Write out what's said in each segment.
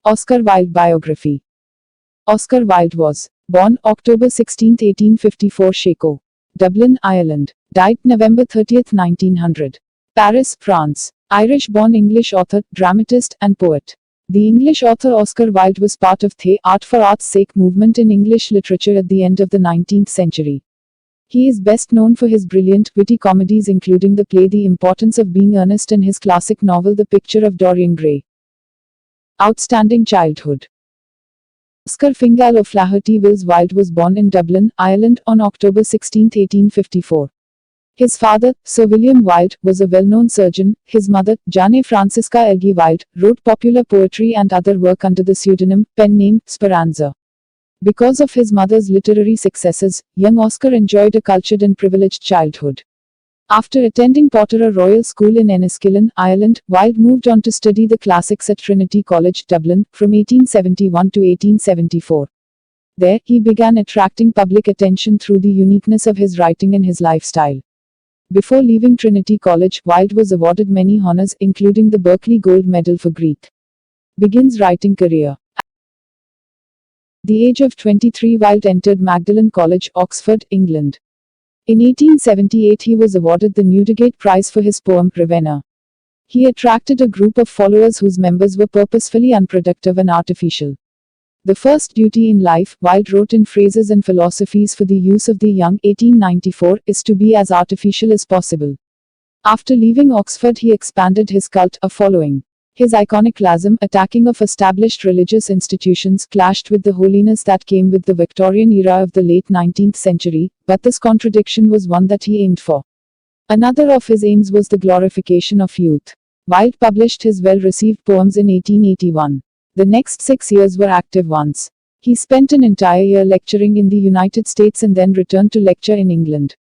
Oscar Wilde biography. Oscar Wilde was born October 16, 1854, Shako, Dublin, Ireland. Died November 30, 1900. Paris, France. Irish-born English author, dramatist, and poet. The English author Oscar Wilde was part of the art for art's sake movement in English literature at the end of the 19th century. He is best known for his brilliant, witty comedies including the play The Importance of Being Earnest and his classic novel The Picture of Dorian Gray. Outstanding childhood. Oscar Fingal O'Flaherty Wills Wilde was born in Dublin, Ireland, on October 16, 1854. His father, Sir William Wilde, was a well-known surgeon. His mother, Jane Francisca Elgie Wilde, wrote popular poetry and other work under the pseudonym, pen name, Speranza. Because of his mother's literary successes, young Oscar enjoyed a cultured and privileged childhood. After attending Potterrow Royal School in Enniskillen, Ireland, Wilde moved on to study the classics at Trinity College, Dublin, from 1871 to 1874. There, he began attracting public attention through the uniqueness of his writing and his lifestyle. Before leaving Trinity College, Wilde was awarded many honors, including the Berkeley Gold Medal for Greek. Begins writing career. At the age of 23, Wilde entered Magdalen College, Oxford, England. In 1878 he was awarded the Newdigate Prize for his poem, Ravenna. He attracted a group of followers whose members were purposefully unproductive and artificial. The first duty in life, Wilde wrote in Phrases and Philosophies for the Use of the Young, 1894, is to be as artificial as possible. After leaving Oxford he expanded his cult of following. His iconoclasm, attacking of established religious institutions, clashed with the holiness that came with the Victorian era of the late 19th century, but this contradiction was one that he aimed for. Another of his aims was the glorification of youth. Wilde published his well-received poems in 1881. The next 6 years were active ones. He spent an entire year lecturing in the United States and then returned to lecture in England.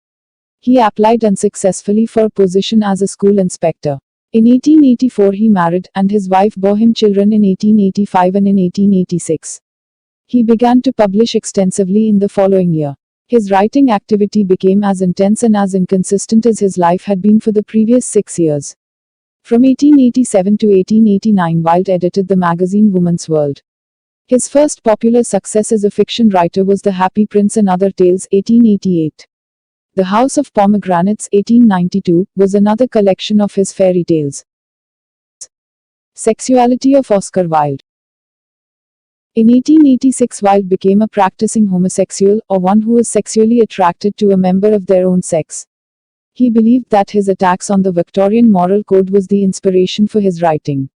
He applied unsuccessfully for a position as a school inspector. In 1884 he married, and his wife bore him children in 1885 and in 1886. He began to publish extensively in the following year. His writing activity became as intense and as inconsistent as his life had been for the previous 6 years. From 1887 to 1889 Wilde edited the magazine Woman's World. His first popular success as a fiction writer was The Happy Prince and Other Tales, 1888. The House of Pomegranates, 1892, was another collection of his fairy tales. Sexuality of Oscar Wilde. In 1886 Wilde became a practicing homosexual, or one who was sexually attracted to a member of their own sex. He believed that his attacks on the Victorian moral code was the inspiration for his writing.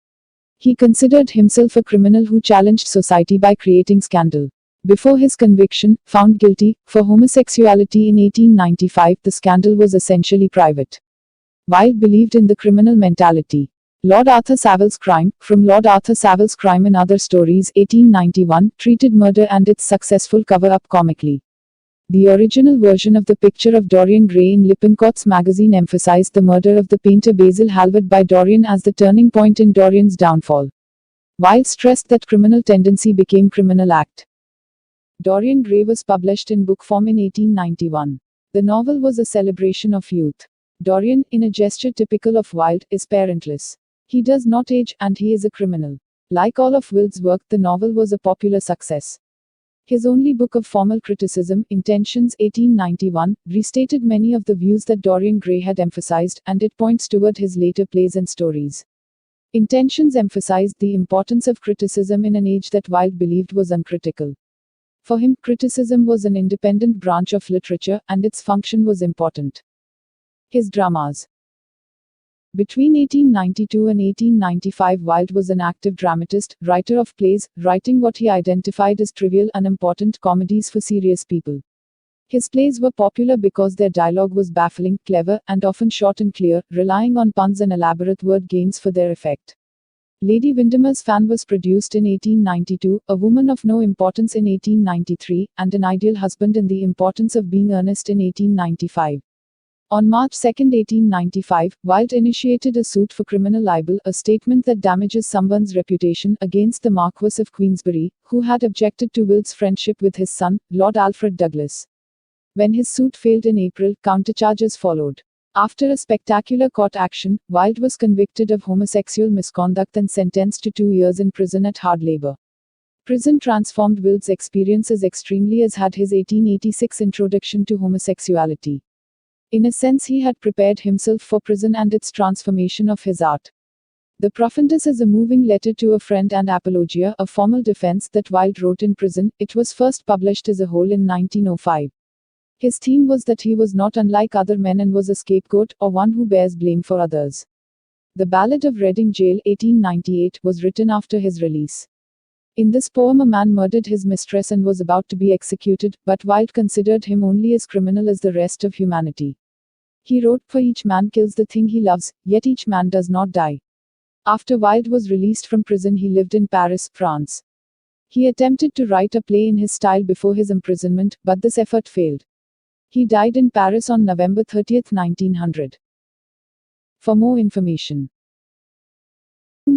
He considered himself a criminal who challenged society by creating scandal. Before his conviction, found guilty for homosexuality in 1895, the scandal was essentially private. Wilde believed in the criminal mentality. Lord Arthur Saville's Crime, from Lord Arthur Saville's Crime and Other Stories, 1891, treated murder and its successful cover-up comically. The original version of The Picture of Dorian Gray in Lippincott's magazine emphasized the murder of the painter Basil Hallward by Dorian as the turning point in Dorian's downfall. Wilde stressed that criminal tendency became criminal act. Dorian Gray was published in book form in 1891. The novel was a celebration of youth. Dorian, in a gesture typical of Wilde, is parentless. He does not age, and he is a criminal. Like all of Wilde's work, the novel was a popular success. His only book of formal criticism, Intentions, 1891, restated many of the views that Dorian Gray had emphasized, and it points toward his later plays and stories. Intentions emphasized the importance of criticism in an age that Wilde believed was uncritical. For him, criticism was an independent branch of literature, and its function was important. His dramas. Between 1892 and 1895 Wilde was an active dramatist, writer of plays, writing what he identified as trivial, unimportant comedies for serious people. His plays were popular because their dialogue was baffling, clever, and often short and clear, relying on puns and elaborate word games for their effect. Lady Windermere's Fan was produced in 1892, A Woman of No Importance in 1893, and An Ideal Husband and the Importance of Being Earnest in 1895. On March 2, 1895, Wilde initiated a suit for criminal libel, a statement that damages someone's reputation, against the Marquess of Queensberry, who had objected to Wilde's friendship with his son, Lord Alfred Douglas. When his suit failed in April, countercharges followed. After a spectacular court action, Wilde was convicted of homosexual misconduct and sentenced to 2 years in prison at hard labor. Prison transformed Wilde's experiences extremely, as had his 1886 introduction to homosexuality. In a sense, he had prepared himself for prison and its transformation of his art. The Profundus is a moving letter to a friend and apologia, a formal defense that Wilde wrote in prison. It was first published as a whole in 1905. His theme was that he was not unlike other men and was a scapegoat, or one who bears blame for others. The Ballad of Reading Gaol, 1898, was written after his release. In this poem, a man murdered his mistress and was about to be executed, but Wilde considered him only as criminal as the rest of humanity. He wrote, "For each man kills the thing he loves, yet each man does not die." After Wilde was released from prison, he lived in Paris, France. He attempted to write a play in his style before his imprisonment, but this effort failed. He died in Paris on November 30, 1900. For more information,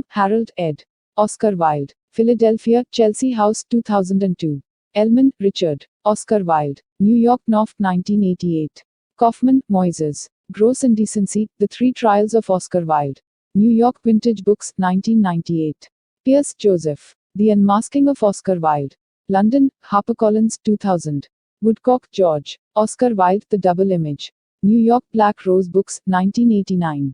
Harold, ed. Oscar Wilde. Philadelphia, Chelsea House, 2002. Ellman, Richard. Oscar Wilde. New York, Knopf, 1988. Kaufman, Moises. Gross Indecency, The Three Trials of Oscar Wilde. New York Vintage Books, 1998. Pierce, Joseph. The Unmasking of Oscar Wilde. London, HarperCollins, 2000. Woodcock, George. Oscar Wilde, The Double Image. New York, Black Rose Books, 1989.